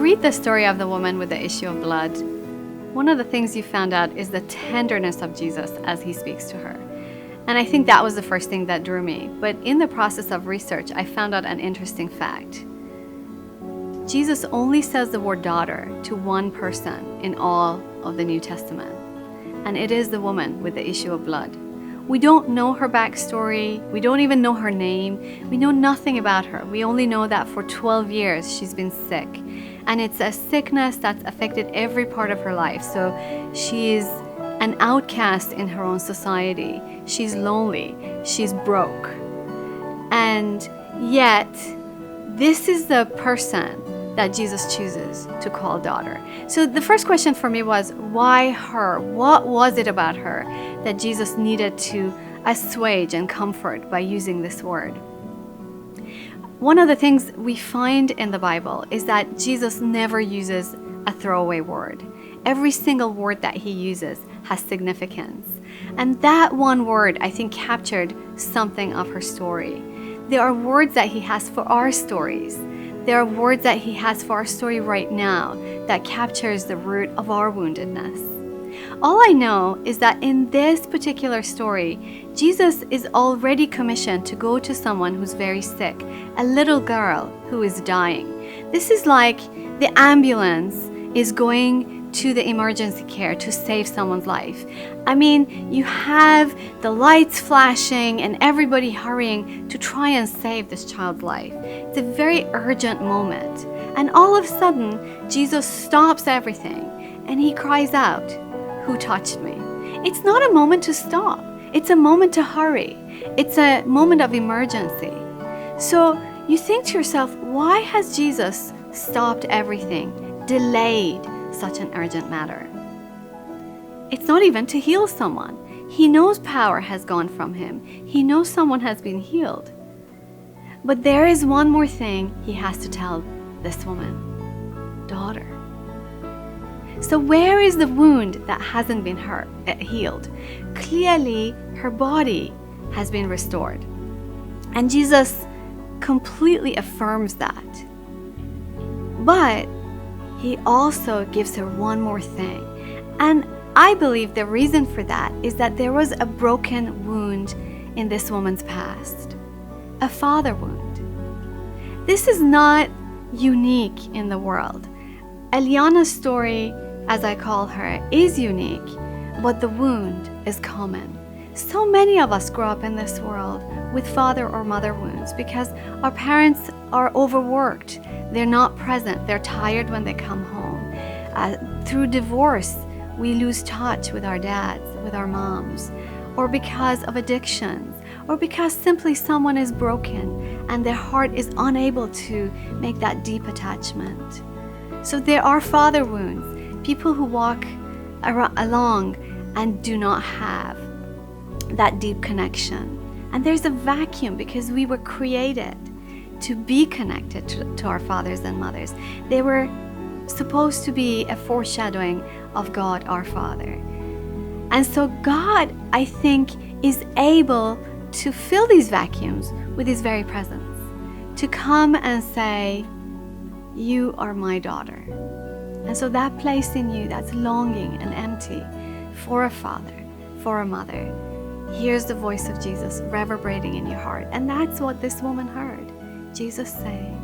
read the story of the woman with the issue of blood, one of the things you found out is the tenderness of Jesus as he speaks to her. And I think that was the first thing that drew me. But in the process of research, I found out an interesting fact. Jesus only says the word daughter to one person in all of the New Testament, and it is the woman with the issue of blood. We don't know her backstory. We don't even know her name. We know nothing about her. We only know that for 12 years she's been sick. And it's a sickness that's affected every part of her life. So she's an outcast in her own society. She's lonely. She's broke. And yet, this is the person that Jesus chooses to call daughter. So the first question for me was, why her? What was it about her that Jesus needed to assuage and comfort by using this word? One of the things we find in the Bible is that Jesus never uses a throwaway word. Every single word that he uses has significance. And that one word, I think, captured something of her story. There are words that he has for our stories. There are words that he has for our story right now that captures the root of our woundedness. All I know is that in this particular story, Jesus is already commissioned to go to someone who's very sick, a little girl who is dying. This is like the ambulance is going to the emergency care to save someone's life. I mean, you have the lights flashing and everybody hurrying to try and save this child's life. It's a very urgent moment. And all of a sudden, Jesus stops everything and he cries out, "Who touched me?" It's not a moment to stop. It's a moment to hurry. It's a moment of emergency. So you think to yourself, why has Jesus stopped everything, delayed such an urgent matter? It's not even to heal someone. He knows power has gone from him. He knows someone has been healed. But there is one more thing he has to tell this woman, daughter. So where is the wound that hasn't been healed? Clearly, her body has been restored. And Jesus completely affirms that. But he also gives her one more thing. And I believe the reason for that is that there was a broken wound in this woman's past, a father wound. This is not unique in the world. Elianna's story, as I call her, is unique, but the wound is common. So many of us grow up in this world with father or mother wounds because our parents are overworked. They're not present. They're tired when they come home. Through divorce, we lose touch with our dads, with our moms, or because of addictions, or because simply someone is broken and their heart is unable to make that deep attachment. So there are father wounds, people who walk along and do not have that deep connection. And there's a vacuum because we were created to be connected to our fathers and mothers. They were supposed to be a foreshadowing of God our Father. And so God, I think, is able to fill these vacuums with his very presence, to come and say, "You are my daughter." And so that place in you that's longing and empty for a father, for a mother, hears the voice of Jesus reverberating in your heart. And that's what this woman heard. Jesus saying,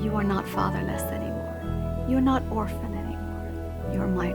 "You are not fatherless anymore. You're not orphan anymore. You're my